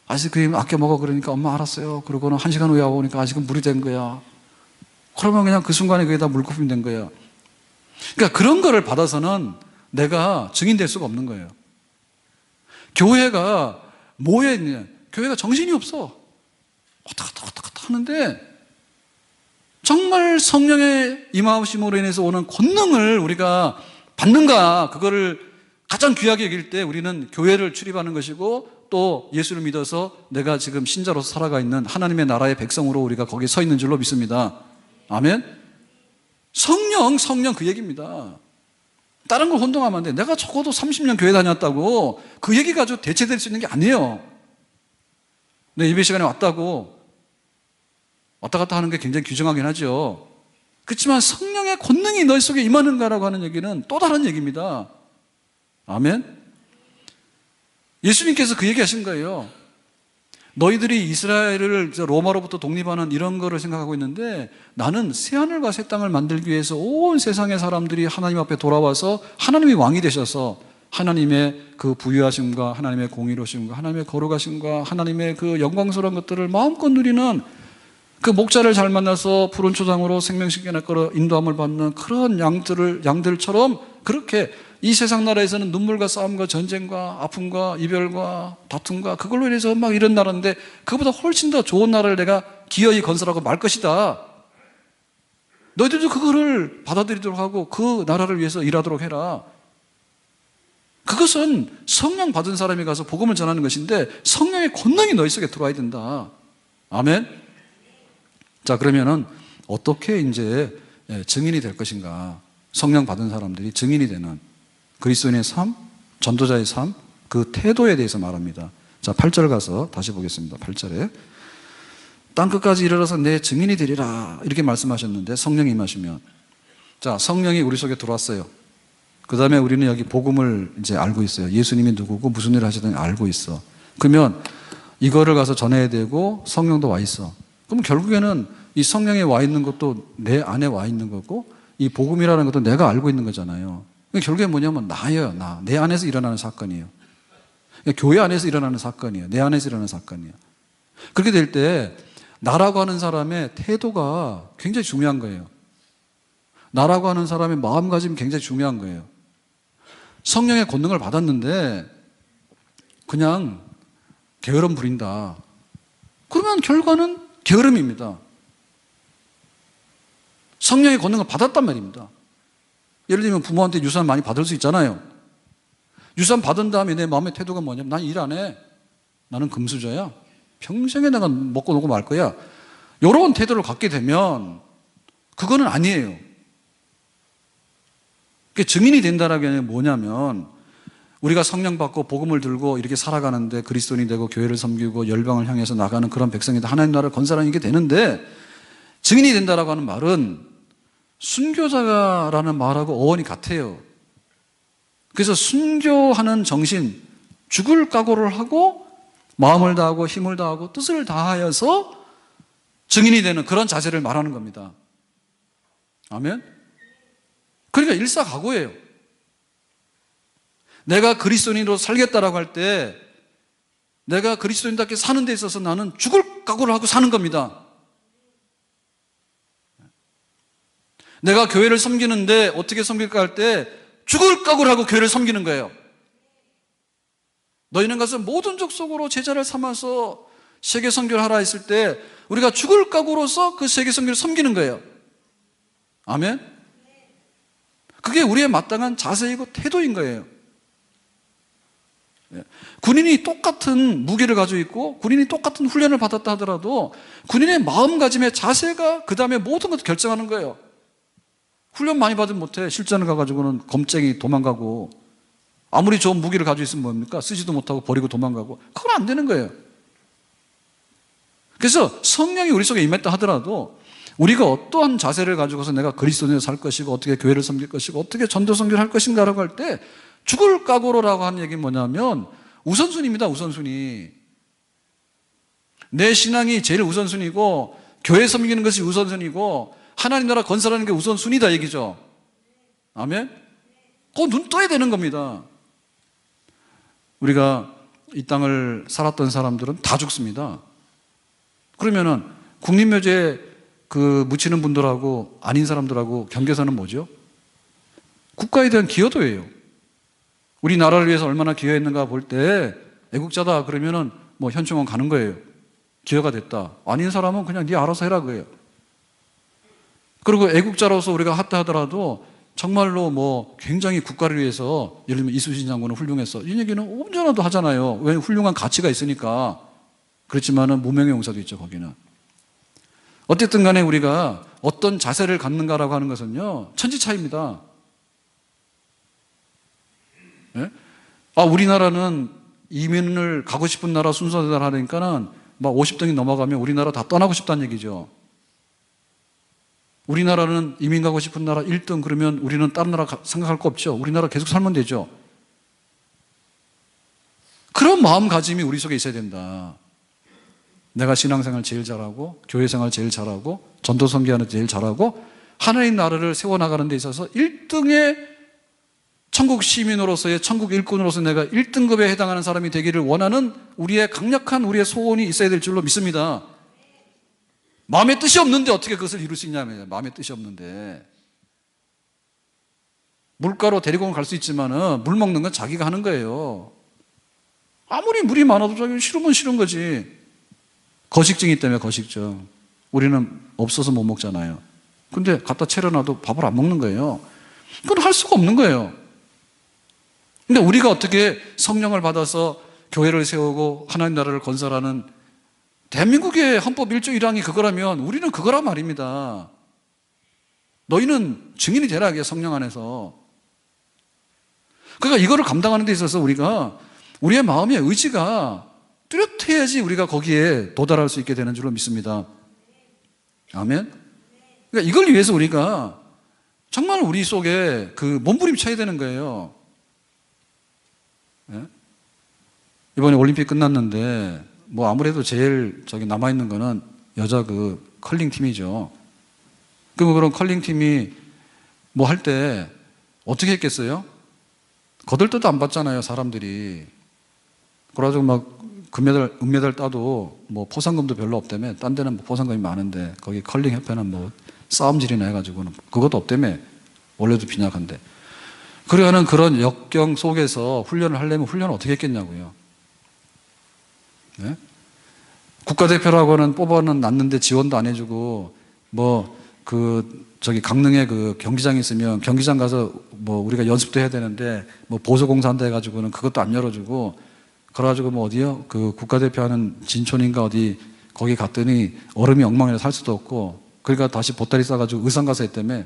아이스크림 아껴 먹어 그러니까 엄마 알았어요. 그러고는 1시간 후에 와보니까 아직은 물이 된 거야. 그러면 그냥 그 순간에 그게 다 물거품이 된 거예요. 그러니까 그런 거를 받아서는 내가 증인될 수가 없는 거예요. 교회가 뭐에 있냐? 교회가 정신이 없어. 왔다 갔다 하는데 정말 성령의 임하심으로 인해서 오는 권능을 우리가 받는가, 그거를 가장 귀하게 여길 때 우리는 교회를 출입하는 것이고, 또 예수를 믿어서 내가 지금 신자로서 살아가 있는 하나님의 나라의 백성으로 우리가 거기에 서 있는 줄로 믿습니다. 아멘. 성령 그 얘기입니다. 다른 걸 혼동하면 안 돼. 내가 적어도 30년 교회 다녔다고 그 얘기 가지고 대체될 수 있는 게 아니에요. 내 예배 시간에 왔다고 왔다 갔다 하는 게 굉장히 규정하긴 하죠. 그렇지만 성령의 권능이 너희 속에 임하는가라고 하는 얘기는 또 다른 얘기입니다. 아멘. 예수님께서 그 얘기 하신 거예요. 너희들이 이스라엘을 로마로부터 독립하는 이런 거를 생각하고 있는데, 나는 새하늘과 새 땅을 만들기 위해서 온 세상의 사람들이 하나님 앞에 돌아와서 하나님이 왕이 되셔서 하나님의 그 부유하심과 하나님의 공의로우심과 하나님의 거룩하심과 하나님의 그 영광스러운 것들을 마음껏 누리는, 그 목자를 잘 만나서 푸른 초장으로 생명식에 끌어 인도함을 받는 그런 양들처럼 그렇게 이 세상 나라에서는 눈물과 싸움과 전쟁과 아픔과 이별과 다툼과 그걸로 인해서 막 이런 나라인데, 그보다 훨씬 더 좋은 나라를 내가 기어이 건설하고 말 것이다. 너희들도 그거를 받아들이도록 하고 그 나라를 위해서 일하도록 해라. 그것은 성령 받은 사람이 가서 복음을 전하는 것인데, 성령의 권능이 너희 속에 들어와야 된다. 아멘. 자, 그러면은 어떻게 이제 증인이 될 것인가? 성령 받은 사람들이 증인이 되는 그리스도인의 삶, 전도자의 삶, 그 태도에 대해서 말합니다. 자, 8절 가서 다시 보겠습니다. 8절에 땅끝까지 이르러서 내 증인이 되리라 이렇게 말씀하셨는데, 성령이 임하시면, 자, 성령이 우리 속에 들어왔어요. 그 다음에 우리는 여기 복음을 이제 알고 있어요. 예수님이 누구고 무슨 일을 하시든지 알고 있어. 그러면 이거를 가서 전해야 되고 성령도 와 있어. 그럼 결국에는 이 성령에 와 있는 것도 내 안에 와 있는 거고, 이 복음이라는 것도 내가 알고 있는 거잖아요. 결국에 뭐냐면 나예요. 내 안에서 일어나는 사건이에요. 교회 안에서 일어나는 사건이에요. 내 안에서 일어나는 사건이에요. 그렇게 될 때 나라고 하는 사람의 태도가 굉장히 중요한 거예요. 나라고 하는 사람의 마음가짐이 굉장히 중요한 거예요. 성령의 권능을 받았는데 그냥 게으름 부린다. 그러면 결과는 게으름입니다. 성령의 권능을 받았단 말입니다. 예를 들면 부모한테 유산 많이 받을 수 있잖아요. 유산 받은 다음에 내 마음의 태도가 뭐냐면, 난 일 안 해. 나는 금수저야. 평생에 내가 먹고 놀고 말 거야. 이런 태도를 갖게 되면 그거는 아니에요. 그게 증인이 된다라는 게 뭐냐면, 우리가 성령 받고 복음을 들고 이렇게 살아가는데 그리스도인이 되고 교회를 섬기고 열방을 향해서 나가는 그런 백성이다. 하나님 나라를 건설하는 게 되는데, 증인이 된다라고 하는 말은 순교자라는 말하고 어원이 같아요. 그래서 순교하는 정신, 죽을 각오를 하고 마음을 다하고 힘을 다하고 뜻을 다하여서 증인이 되는 그런 자세를 말하는 겁니다. 아멘. 그러니까 일사각오예요. 내가 그리스도인으로 살겠다라고 할 때 내가 그리스도인답게 사는 데 있어서 나는 죽을 각오를 하고 사는 겁니다. 내가 교회를 섬기는데 어떻게 섬길까 할 때 죽을 각오를 하고 교회를 섬기는 거예요. 너희는 가서 모든 족속으로 제자를 삼아서 세계 선교를 하라 했을 때 우리가 죽을 각오로서 그 세계 선교를 섬기는 거예요. 아멘. 그게 우리의 마땅한 자세이고 태도인 거예요. 군인이 똑같은 무기를 가지고 있고 군인이 똑같은 훈련을 받았다 하더라도 군인의 마음가짐의 자세가 그 다음에 모든 것을 결정하는 거예요. 훈련 많이 받으면 못해. 실전을 가가지고는 겁쟁이 도망가고, 아무리 좋은 무기를 가지고 있으면 뭡니까? 쓰지도 못하고 버리고 도망가고. 그건 안 되는 거예요. 그래서 성령이 우리 속에 임했다 하더라도 우리가 어떠한 자세를 가지고서 내가 그리스도인으로 살 것이고 어떻게 교회를 섬길 것이고 어떻게 전도 선교를 할 것인가라고 할 때 죽을 각오로라고 하는 얘기는 뭐냐면 우선순위입니다. 우선순위. 내 신앙이 제일 우선순위고 교회 섬기는 것이 우선순위고 하나님 나라 건설하는 게 우선순위다 얘기죠. 아멘? 그거 눈 떠야 되는 겁니다. 우리가 이 땅을 살았던 사람들은 다 죽습니다. 그러면은 국립묘지에 그 묻히는 분들하고 아닌 사람들하고 경계선은 뭐죠? 국가에 대한 기여도예요. 우리나라를 위해서 얼마나 기여했는가 볼 때 애국자다 그러면은 뭐 현충원 가는 거예요. 기여가 됐다. 아닌 사람은 그냥 네 알아서 해라 그거예요. 그리고 애국자로서 우리가 했다 하더라도 정말로 뭐 굉장히 국가를 위해서 예를 들면 이순신 장군은 훌륭했어. 이 얘기는 언제나도 하잖아요. 왜? 훌륭한 가치가 있으니까. 그렇지만은 무명의 용사도 있죠, 거기는. 어쨌든 간에 우리가 어떤 자세를 갖는가라고 하는 것은요, 천지차이입니다. 예? 우리나라는 이민을 가고 싶은 나라 순서대로 하니까는 막 50등이 넘어가면 우리나라 다 떠나고 싶다는 얘기죠. 우리나라는 이민 가고 싶은 나라 1등 그러면 우리는 다른 나라 생각할 거 없죠. 우리나라 계속 살면 되죠. 그런 마음가짐이 우리 속에 있어야 된다. 내가 신앙생활 제일 잘하고 교회생활 제일 잘하고 전도 선교하는 제일 잘하고 하나님 나라를 세워나가는 데 있어서 1등의 천국 시민으로서의 천국 일꾼으로서 내가 1등급에 해당하는 사람이 되기를 원하는 우리의 강력한 우리의 소원이 있어야 될 줄로 믿습니다. 마음의 뜻이 없는데 어떻게 그것을 이룰 수 있냐면 마음의 뜻이 없는데 물가로 데리고 갈 수 있지만은 물 먹는 건 자기가 하는 거예요. 아무리 물이 많아도 자기 싫으면 싫은 거지. 거식증이 때문에 거식증. 우리는 없어서 못 먹잖아요. 근데 갖다 차려놔도 밥을 안 먹는 거예요. 그건 할 수가 없는 거예요. 근데 우리가 어떻게 성령을 받아서 교회를 세우고 하나님 나라를 건설하는 대한민국의 헌법 1조 1항이 그거라면 우리는 그거란 말입니다. 너희는 증인이 되라, 이게 성령 안에서. 그러니까 이거를 감당하는 데 있어서 우리가 우리의 마음의 의지가 뚜렷해야지 우리가 거기에 도달할 수 있게 되는 줄로 믿습니다. 아멘? 그러니까 이걸 위해서 우리가 정말 우리 속에 그 몸부림쳐야 되는 거예요. 예? 이번에 올림픽 끝났는데 뭐 아무래도 제일 남아있는 거는 여자 그 컬링 팀이죠. 그럼 컬링 팀이 뭐 할 때 어떻게 했겠어요? 거들떠도 안 받잖아요, 사람들이. 그래가지고 막 금메달, 은메달 따도 뭐 포상금도 별로 없다며. 딴 데는 뭐 포상금이 많은데 거기 컬링 협회는 뭐 싸움질이나 해가지고는 그것도 없다며. 원래도 빈약한데. 그러는 그런 역경 속에서 훈련을 하려면 훈련을 어떻게 했겠냐고요. 네? 국가대표라고는 뽑아는 놨는데 지원도 안 해주고 강릉에 그 경기장이 있으면 경기장 가서 뭐 우리가 연습도 해야 되는데 뭐 보조공사한다 해가지고는 그것도 안 열어주고 그래가지고 뭐 어디요? 그 국가대표 하는 진촌인가 어디 거기 갔더니 얼음이 엉망이라 살 수도 없고 그러니까 다시 보따리 싸가지고 의상 가서 했다며.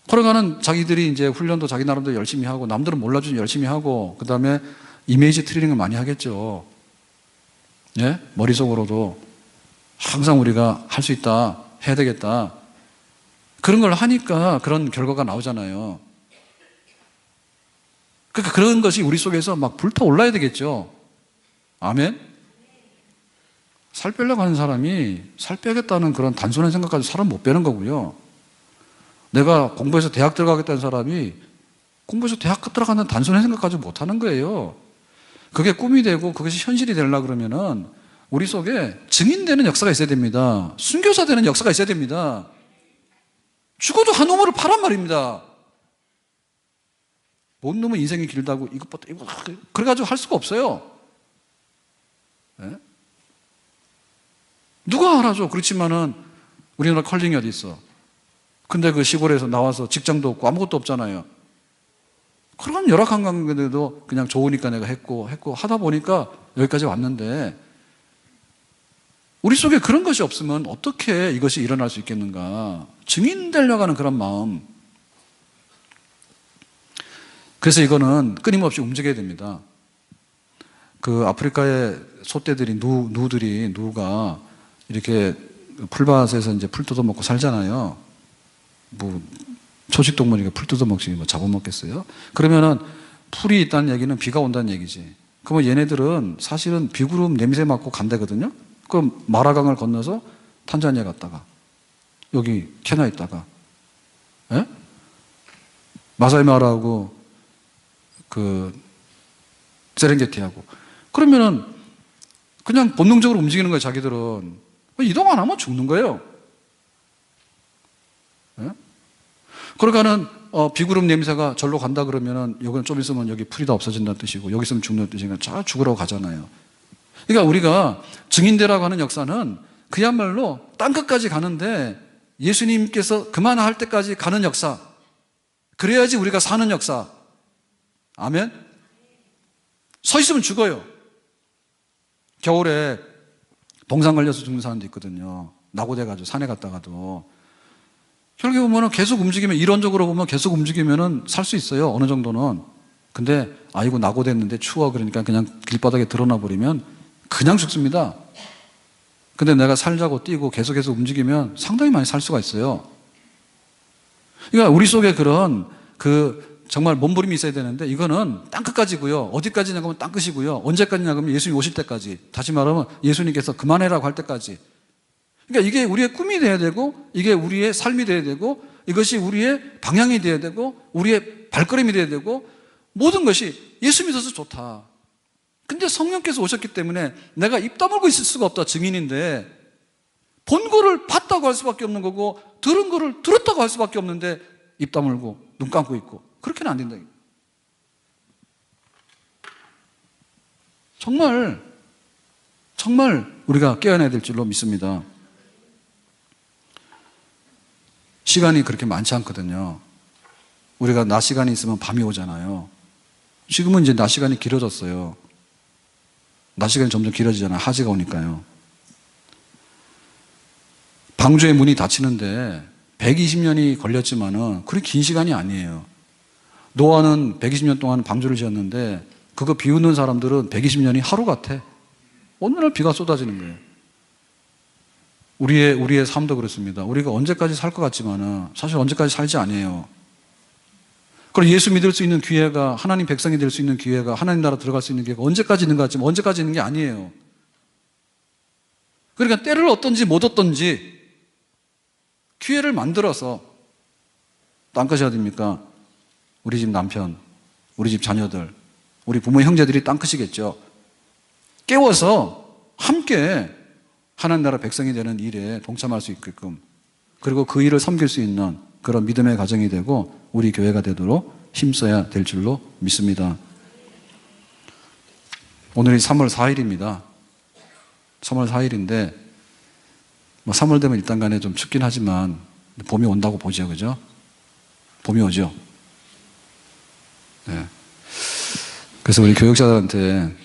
걸어가는 자기들이 이제 훈련도 자기 나름대로 열심히 하고 남들은 몰라주니 열심히 하고 그 다음에 이미지 트레이닝을 많이 하겠죠. 예? 머릿속으로도 항상 우리가 할 수 있다, 해야 되겠다. 그런 걸 하니까 그런 결과가 나오잖아요. 그러니까 그런 것이 우리 속에서 막 불타올라야 되겠죠. 아멘? 살 빼려고 하는 사람이 살 빼겠다는 그런 단순한 생각까지 사람 못 빼는 거고요. 내가 공부해서 대학 들어가겠다는 사람이 공부해서 대학 들어가는 단순한 생각까지 못 하는 거예요. 그게 꿈이 되고 그것이 현실이 되려고 그러면은 우리 속에 증인되는 역사가 있어야 됩니다. 순교자 되는 역사가 있어야 됩니다. 죽어도 한 우물을 파란 말입니다. 뭔 놈은 인생이 길다고 이것부터 이거 그래가지고 할 수가 없어요. 네? 누가 알아줘? 그렇지만은 우리나라 컬링이 어디 있어? 근데 그 시골에서 나와서 직장도 없고 아무것도 없잖아요. 그런 열악한 관계인데도 그냥 좋으니까 내가 했고 하다 보니까 여기까지 왔는데 우리 속에 그런 것이 없으면 어떻게 이것이 일어날 수 있겠는가? 증인 되려고 하는 그런 마음. 그래서 이거는 끊임없이 움직여야 됩니다. 그 아프리카의 소떼들이 누가 이렇게 풀밭에서 이제 풀 뜯어먹고 살잖아요. 뭐 초식동물이니까 풀 뜯어먹지 뭐 잡아먹겠어요? 그러면은 풀이 있다는 얘기는 비가 온다는 얘기지. 그러면 얘네들은 사실은 비구름 냄새 맡고 간대거든요. 그럼 마라강을 건너서 탄자니아 갔다가 여기 케냐 있다가 예? 마사이마라하고 그 세렝게티하고 그러면은 그냥 본능적으로 움직이는 거예요. 자기들은 이동 안 하면 죽는 거예요. 예? 그러니까는 비구름 냄새가 절로 간다 그러면은 여기는 좀 있으면 여기 풀이 다 없어진다는 뜻이고 여기 있으면 죽는 뜻이니까 잘 죽으라고 가잖아요. 그러니까 우리가 증인되라고 하는 역사는 그야말로 땅끝까지 가는데 예수님께서 그만할 때까지 가는 역사. 그래야지 우리가 사는 역사. 아멘? 서 있으면 죽어요. 겨울에 동상 걸려서 죽는 사람도 있거든요. 낙오돼가지고 산에 갔다가도. 결국에 보면은 계속 움직이면, 이론적으로 보면 계속 움직이면은 살 수 있어요. 어느 정도는. 근데, 아이고, 낙오됐는데 추워. 그러니까 그냥 길바닥에 드러나 버리면 그냥 죽습니다. 근데 내가 살자고 뛰고 계속해서 움직이면 상당히 많이 살 수가 있어요. 그러니까 우리 속에 그런 정말 몸부림이 있어야 되는데 이거는 땅끝까지고요. 어디까지냐 하면 땅끝이고요. 언제까지냐 하면 예수님 오실 때까지. 다시 말하면 예수님께서 그만해라고 할 때까지. 그러니까 이게 우리의 꿈이 돼야 되고 이게 우리의 삶이 돼야 되고 이것이 우리의 방향이 돼야 되고 우리의 발걸음이 돼야 되고 모든 것이 예수 믿어서 좋다. 근데 성령께서 오셨기 때문에 내가 입 다물고 있을 수가 없다. 증인인데 본 거를 봤다고 할 수밖에 없는 거고 들은 거를 들었다고 할 수밖에 없는데 입 다물고 눈 감고 있고 그렇게는 안 된다. 정말 우리가 깨어나야 될 줄로 믿습니다. 시간이 그렇게 많지 않거든요. 우리가 낮 시간이 있으면 밤이 오잖아요. 지금은 이제 낮 시간이 길어졌어요. 낮 시간이 점점 길어지잖아요. 하지가 오니까요. 방주의 문이 닫히는데 120년이 걸렸지만은 그렇게 긴 시간이 아니에요. 노아는 120년 동안 방주를 지었는데 그거 비웃는 사람들은 120년이 하루 같아. 어느 날 비가 쏟아지는 거예요. 우리의 삶도 그렇습니다. 우리가 언제까지 살 것 같지만은 사실 언제까지 살지 아니에요. 그리고 예수 믿을 수 있는 기회가, 하나님 백성이 될 수 있는 기회가, 하나님 나라 들어갈 수 있는 기회가 언제까지 있는 것 같지만 언제까지 있는 게 아니에요. 그러니까 때를 얻든지 못 얻든지 기회를 만들어서 땅끝이 어딥니까? 우리 집 남편, 우리 집 자녀들, 우리 부모 형제들이 땅끝이겠죠. 깨워서 함께 하나님 나라 백성이 되는 일에 동참할 수 있게끔 그리고 그 일을 섬길 수 있는 그런 믿음의 가정이 되고 우리 교회가 되도록 힘써야 될 줄로 믿습니다. 오늘이 3월 4일입니다. 3월 4일인데 뭐 3월 되면 일단 간에 좀 춥긴 하지만 봄이 온다고 보죠. 그죠? 봄이 오죠. 네. 그래서 우리 교육자들한테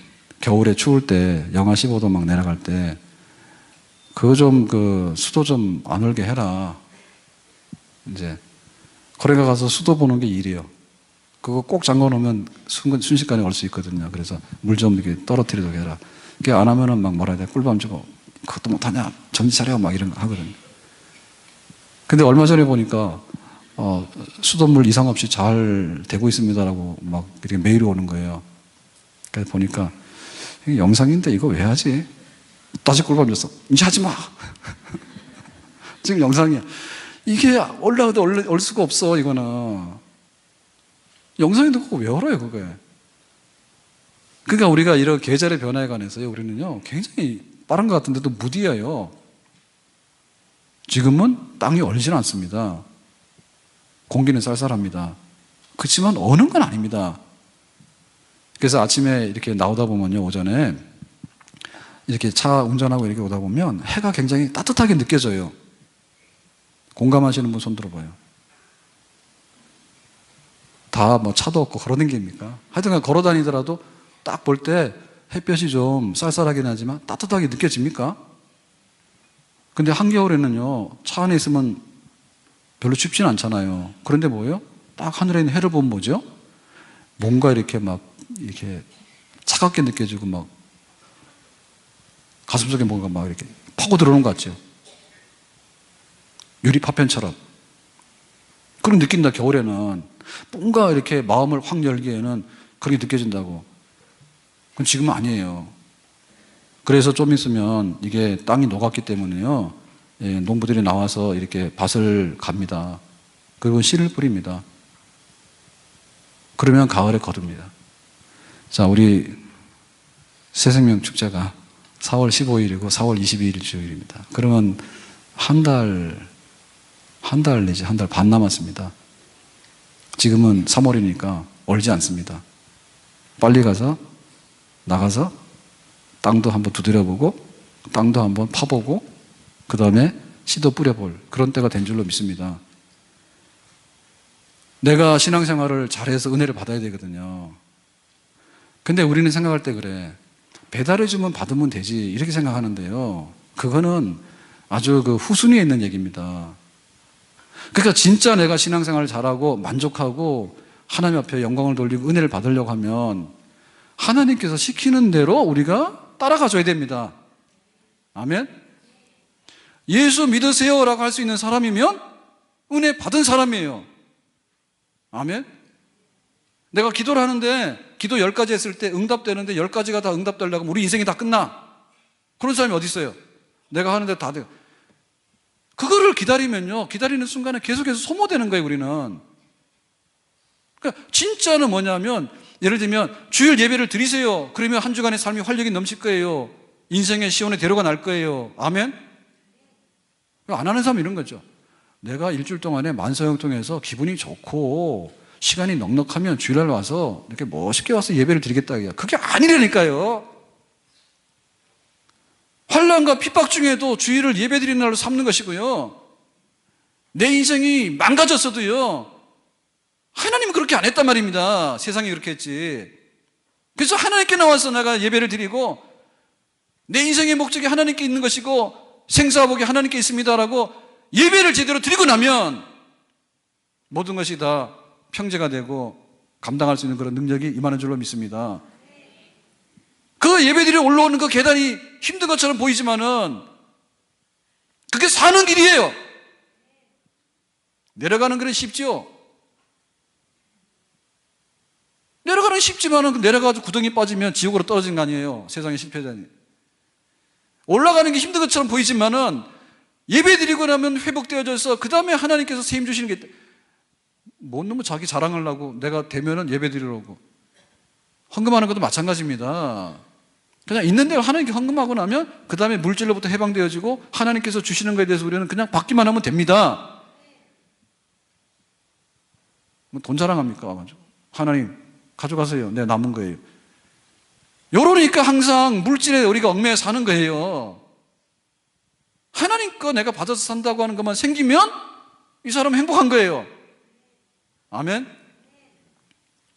겨울에 추울 때 영하 15도 막 내려갈 때 그거 좀 수도 좀 안 올게 해라. 이제 거래가 가서 수도 보는 게 일이에요. 그거 꼭 잠궈 놓으면 순식간에 올 수 있거든요. 그래서 물 좀 이렇게 떨어뜨리도록 해라. 그게 안 하면은 막 뭐라 해야 돼. 꿀밤 주고 그것도 못하냐. 정신 차려. 막 이런 거 하거든요. 근데 얼마 전에 보니까 수돗물 이상 없이 잘 되고 있습니다라고 막 이렇게 메일이 오는 거예요. 그래서 보니까 이게 영상인데 이거 왜 하지? 다시 꿀밤 줬어. 이제 하지 마. 지금 영상이야. 이게 올라가도 올 수가 없어, 이거는. 영상인데 그거 왜 얼어요, 그게? 그러니까 우리가 이런 계절의 변화에 관해서요, 우리는요, 굉장히 빠른 것 같은데도 무디예요. 지금은 땅이 얼진 않습니다. 공기는 쌀쌀합니다. 그렇지만 어는 건 아닙니다. 그래서 아침에 이렇게 나오다 보면요, 오전에 이렇게 차 운전하고 이렇게 오다 보면 해가 굉장히 따뜻하게 느껴져요. 공감하시는 분 손 들어봐요. 다 뭐 차도 없고 걸어다닙니까? 하여튼 걸어 다니더라도 딱 볼 때 햇볕이 좀 쌀쌀하긴 하지만 따뜻하게 느껴집니까? 근데 한겨울에는요, 차 안에 있으면 별로 춥지는 않잖아요. 그런데 뭐예요? 딱 하늘에 있는 해를 보면 뭐죠? 뭔가 이렇게 막, 이렇게 차갑게 느껴지고 막, 가슴속에 뭔가 막 이렇게 파고 들어오는 것 같죠? 유리 파편처럼. 그런 느낀다, 겨울에는. 뭔가 이렇게 마음을 확 열기에는 그렇게 느껴진다고. 그건 지금은 아니에요. 그래서 좀 있으면 이게 땅이 녹았기 때문에요. 예, 농부들이 나와서 이렇게 밭을 갑니다. 그리고 씨를 뿌립니다. 그러면 가을에 거둡니다. 자, 우리 새생명 축제가 4월 15일이고 4월 22일 주일입니다. 그러면 한 달 내지 한 달 반 남았습니다. 지금은 3월이니까 얼지 않습니다. 빨리 가서 나가서 땅도 한번 두드려보고 땅도 한번 파보고 그 다음에 씨도 뿌려볼 그런 때가 된 줄로 믿습니다. 내가 신앙생활을 잘해서 은혜를 받아야 되거든요. 근데 우리는 생각할 때 그래. 배달해주면 받으면 되지 이렇게 생각하는데요. 그거는 아주 그 후순위에 있는 얘기입니다. 그러니까 진짜 내가 신앙생활을 잘하고 만족하고 하나님 앞에 영광을 돌리고 은혜를 받으려고 하면 하나님께서 시키는 대로 우리가 따라가줘야 됩니다. 아멘? 예수 믿으세요라고 할 수 있는 사람이면 은혜 받은 사람이에요. 아멘? 내가 기도를 하는데 기도 10가지 했을 때 응답되는데 10가지가 다 응답되려고 하면 우리 인생이 다 끝나. 그런 사람이 어디 있어요? 내가 하는데 다 돼요. 그거를 기다리면요, 기다리는 순간에 계속해서 소모되는 거예요, 우리는. 그러니까 진짜는 뭐냐면, 예를 들면 주일 예배를 드리세요. 그러면 한 주간의 삶이 활력이 넘칠 거예요. 인생의 시온의 대로가 날 거예요. 아멘? 안 하는 사람은 이런 거죠. 내가 일주일 동안에 만사형 통해서 기분이 좋고 시간이 넉넉하면 주일날 와서 이렇게 멋있게 와서 예배를 드리겠다. 그게 아니라니까요. 환난과 핍박 중에도 주일을 예배드리는 날로 삼는 것이고요. 내 인생이 망가졌어도요, 하나님은 그렇게 안 했단 말입니다. 세상이 그렇게 했지. 그래서 하나님께 나와서 내가 예배를 드리고 내 인생의 목적이 하나님께 있는 것이고 생사복이 하나님께 있습니다라고 예배를 제대로 드리고 나면 모든 것이 다 평제가 되고 감당할 수 있는 그런 능력이 임하는 줄로 믿습니다. 그 예배드리러 올라오는 그 계단이 힘든 것처럼 보이지만은 그게 사는 길이에요. 내려가는 길은 쉽죠. 내려가는 쉽지만은 내려가가지고 구덩이 빠지면 지옥으로 떨어진 거 아니에요. 세상의 실패자니. 올라가는 게 힘든 것처럼 보이지만은 예배드리고 나면 회복되어져서 그 다음에 하나님께서 세임 주시는 게 뭔 놈은 자기 자랑을 하고 내가 되면은 예배드리려고 헌금하는 것도 마찬가지입니다. 그냥 있는 대로 하나님께 헌금하고 나면 그 다음에 물질로부터 해방되어지고 하나님께서 주시는 것에 대해서 우리는 그냥 받기만 하면 됩니다. 뭐 돈 자랑합니까? 하나님 가져가세요. 내가 남은 거예요. 이러니까 항상 물질에 우리가 얽매여 사는 거예요. 하나님 거 내가 받아서 산다고 하는 것만 생기면 이 사람은 행복한 거예요. 아멘?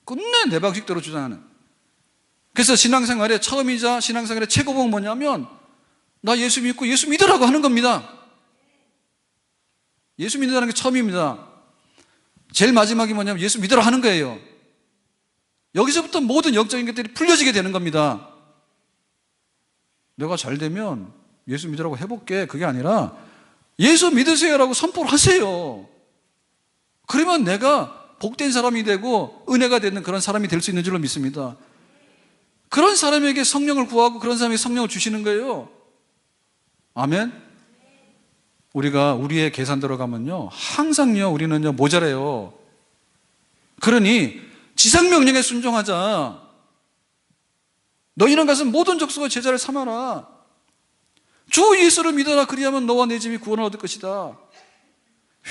끝내 내 방식대로 주장하는. 그래서 신앙생활의 처음이자 신앙생활의 최고봉은 뭐냐면 나 예수 믿고 예수 믿으라고 하는 겁니다. 예수 믿는다는 게 처음입니다. 제일 마지막이 뭐냐면 예수 믿으라 하는 거예요. 여기서부터 모든 영적인 것들이 풀려지게 되는 겁니다. 내가 잘 되면 예수 믿으라고 해볼게. 그게 아니라 예수 믿으세요라고 선포를 하세요. 그러면 내가 복된 사람이 되고 은혜가 되는 그런 사람이 될 수 있는 줄로 믿습니다. 그런 사람에게 성령을 구하고 그런 사람에게 성령을 주시는 거예요. 아멘? 우리가 우리의 계산대로 가면요, 항상요, 우리는요, 모자라요. 그러니 지상명령에 순종하자. 너희는 가서 모든 족속의 제자를 삼아라. 주 예수를 믿어라. 그리하면 너와 내 집이 구원을 얻을 것이다.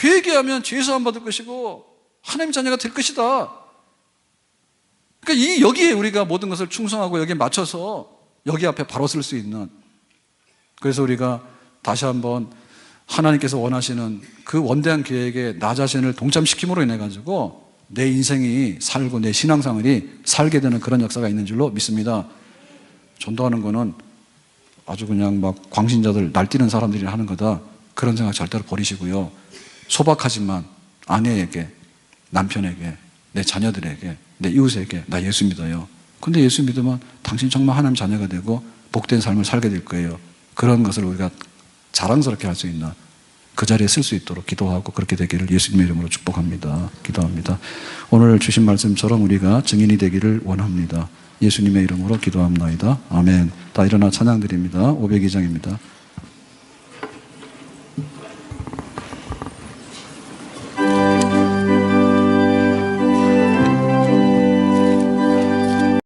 회개하면 죄사함 받을 것이고 하나님 자녀가 될 것이다. 그러니까 여기에 우리가 모든 것을 충성하고 여기에 맞춰서 여기 앞에 바로 쓸 수 있는, 그래서 우리가 다시 한번 하나님께서 원하시는 그 원대한 계획에 나 자신을 동참시킴으로 인해 가지고 내 인생이 살고 내 신앙생활이 살게 되는 그런 역사가 있는 줄로 믿습니다. 전도하는 거는 아주 그냥 막 광신자들 날뛰는 사람들이 하는 거다, 그런 생각 절대로 버리시고요. 소박하지만 아내에게, 남편에게, 내 자녀들에게, 내 이웃에게 나 예수 믿어요. 근데 예수 믿으면 당신 정말 하나님 자녀가 되고 복된 삶을 살게 될 거예요. 그런 것을 우리가 자랑스럽게 할 수 있는 그 자리에 쓸 수 있도록 기도하고 그렇게 되기를 예수님의 이름으로 축복합니다. 기도합니다. 오늘 주신 말씀처럼 우리가 증인이 되기를 원합니다. 예수님의 이름으로 기도합나이다. 아멘. 다 일어나 찬양드립니다. 502장입니다.